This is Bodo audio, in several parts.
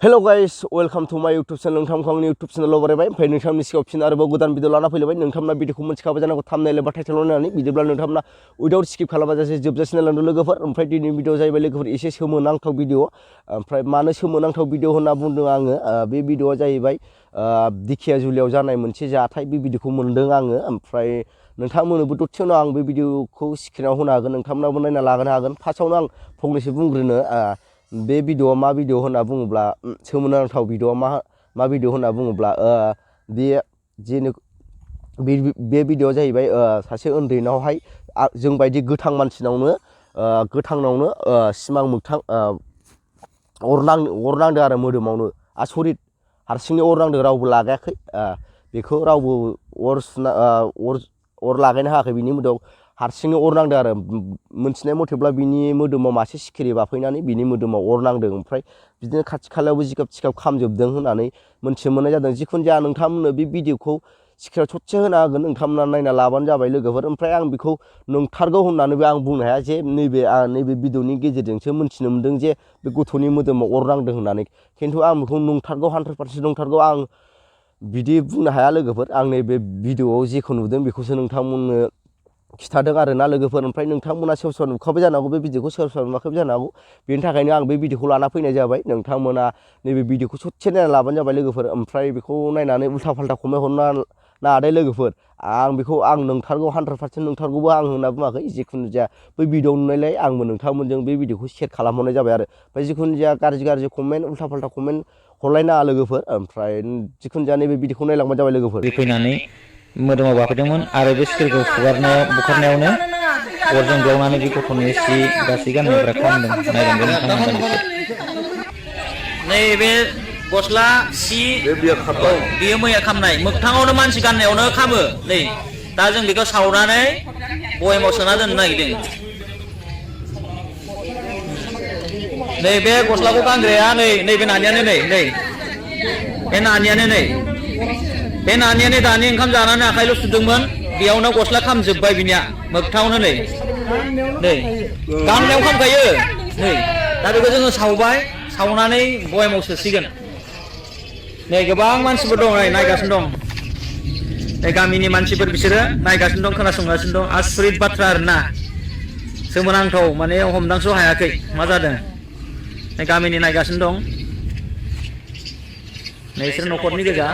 Hello guys, welcome to my YouTube channel. नोंथांखौ आंनि YouTube channel आव बरायबाय। ओमफ्राय नोंथांनि सिगाङाव फिन आरोबाव गोदान भिडिअ लाना फैलायबाय। नोंथांमोना भिडिअखौ मोनथिखाबाय जानांगौ थाम्बनेल एबा टाइटेलाव नायनानै बिदिब्ला नोंथांमोना उइदाउट स्किप खालामाजासे जोबजासिम नायलांदो लोगोफोर। ओमफ्राय दिनैनि भिडिअ जाहैबाय लोगोफोर एसे सोमोनांथाव भिडिअ। ओमफ्राय मानो सोमोनांथाव भिडिअ होनना बुंदों आङो बे भिडिअआ जाहैबाय दिखियाजुलियाव जानाय मोनसे जाथाय बे भिडिअखौ मोनदों आङो। ओमफ्राय नोंथांमोननोबो दसे उनाव आं बे भिडिअखौ स्क्रिनाव होनो हागोन, नोंथांमोनाबो नायना लागनो हागोन। फार्स्टआवनो आं फंनैसो बुंग्रोनो बे भिडिअआ मा भिडिअ होनना बुङोब्ला सोमोनांथाव भिडिअआ मा भिडिअ होनना बुङोब्ला बे भिडिअआ जाहैबाय सासे उन्दैनावहाय जों बायदि गोथां मानसिनावनो गोथांनावनो सिमां मोगथां अर नांदों आरो मोदोमावनो आसरित हारसिंनो अर नांदों, रावबो लागायाखै बेखौ रावबो अर लागायनो हायाखै। बिनि मोदोमाव हारसिंनो अर नांदों आरो मोनथिनाय मथेब्ला बिनि मोदोमाव मासे सिखिरि बाफैनानै बिनि मोदोमाव अर नांदों। ओमफ्राय बिदिनो खाथि खालायावबो जिगाब थिगाब खामजोबदों होननानै मोनथिनो मोननाय जादों। जिखुनु जाया नोंथांमोननो बे भिडिअखौ स्क्रिनाव ससे होना होगोन, नोंथांमोना नायना लाबानो जाबाय लोगोफोर। ओमफ्राय आं बेखौ नंथारगौ होननानैबो आं बुंनो हाया जे नैबे भिडिअनि गेजेरजोंसो मोनथिनो मोनदों जे बे गथ'नि मोदोमाव अर नांदों होननानै। खिन्थु आं बेखौ नंथारगौ 100% नंथारगौ आं बिदि बुंनो हाया लोगोफोर। आं नैबे भिडिअआव जेखौ नुदों बेखौसो नोंथांमोननो खिथादों आरोना लोगोफोर। ओमफ्राय नोंथांमोना सोरबा सोरबा नुखाबाय जानो हागौ बे भिडिअखौ, सोरबा सोरबा नुवाखैबो जानो हागौ। बेनि थाखायनो आं बे भिडिअखौ लाना फैनाय जाबाय। नोंथांमोना नैबे भिडिअखौ ससे नायना लाबानो जाबाय लोगोफोर। ओमफ्राय बेखौ नायनानै उल्था फाल्था कमेन्ट हरना नाङा लोगोफोर। आं नंथारगौ 100% नंथारगौबो आं होनना बुङाखै। जिखुनु जाया बै भिडिअ नुनायलाय आंबो नोंथांमोनजों बे भिडिअखौ शेयार खालामहरनाय जाबाय आरो। ओमफ्राय जिखुनु जाया गाज्रि कमेन्ट उल्था फाल्था कमेन्ट हरलायनाङा लोगोफोर। ओमफ्राय जिखुनु जाया नैबे भिडिअखौ नायलांबानो जाबाय लोगोफोर। फैनानै मोदोमाव बाफैदोंमोन आरो बे सिखिरिखौ बुखारनायावनो अरजों ब्लावनानै बे गथ'नि सि गासै गाननायफ्रा खामदों। नायलांदो नोंथांमोना दान्दिसे। नैबे गस्ला सि बेयो मैया खामनाय मोगथाङावनो मानसि गाननायावनो खामो। नै दा जों बेखौ सावनानै बयेमाव सोना दोननो नागिरदों। नै बे गस्लाखौ गानग्राया नैबे नानियानो बे नानियानो बे नानियानो दानि ओंखाम जानानै आखाइल' सुदोंमोन, बेयावनो गस्ला खामजोब्बाय बिनिया मोगथाङावनो नै गाननायाव खामखायो। नै दा बेखौ जोङो सावनानै बयेमाव सोसिगोन। नै गोबां मानसिफोर दं, नायगासिनो दं। नै गामिनि मानसिफोर बिसोरो नायगासिनो दं, खोनासंगासिनो दं। आसरित बाथ्रा आरोना, सोमोनांथाव, माने हमदांस' हायाखै मा जादों। नै गामिनि नायगासिनो दं। नै बिसोर न'खरनि गोजा।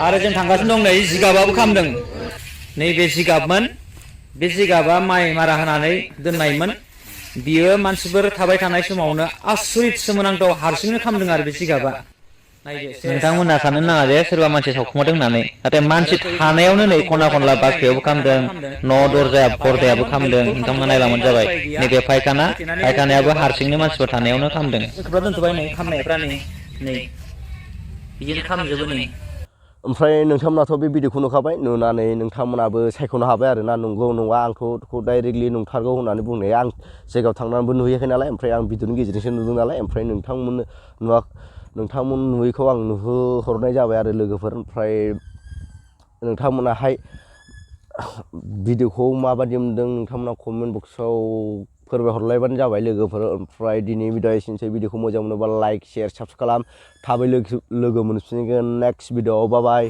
आरो जों थांगासिनो दं। नै जिगाबाबो खामदों। नैबे जिगाबमोन, बे जिगाबा माइ मारा होनानै दोननायमोन। बियो मानसिफोर थाबाय थानाय समावनो आसरित सोमोनांथाव हारसिंनो खामदों आरो बे जिगाबा। नोंथांमोना साननो नाङा जे सोरबा मानसि सावखुमादों होननानै, नाथाय मानसि थानायावनो नै खना खनला बाख्रियावबो खामदों, न' दरजा पर्दायाबो खामदों। नोंथांमोना नायलांबानो जाबाय। नैबे फायखानायाबो हारसिंनो मानसिफोर थानायावनो खामदों। दोनथ'बाय नै खामनायफ्रा नै बिदिनो खामजोबो नै। ओमफ्राय नोंथांमोनाथ' बे भिडिअखौ नुखाबाय, नुनानै नोंथांमोनाबो सायख'नो हाबाय आरो ना नंगौ नङा। आंथ' डाइरेक्टलि नंथारगौ होननानै बुंनाया आं जायगायाव थांनानैबो नुहैयाखै नालाय, ओमफ्राय आं भिडिअनि गेजेरजोंसो नुदों नालाय। ओमफ्राय नोंथांमोन नुयैखौ आं नुहोहरनाय जाबाय आरो लोगोफोर। ओमफ्राय नोंथांमोनाहाय भिडिअखौ माबायदि मोनदों नोंथांमोना कमेन्ट बक्सआव फोरमायहरलायबानो जाबाय लोगोफोर। ओमफ्राय दिनै भिडिअ एसेनोसै। भिडिअखौ मोजां मोनोबा लाइक शेयार साबस्क्राइब खालाम। थाबै लोगो मोनफिनगोन नेक्स्ट भिडिअआव। बाय बाय।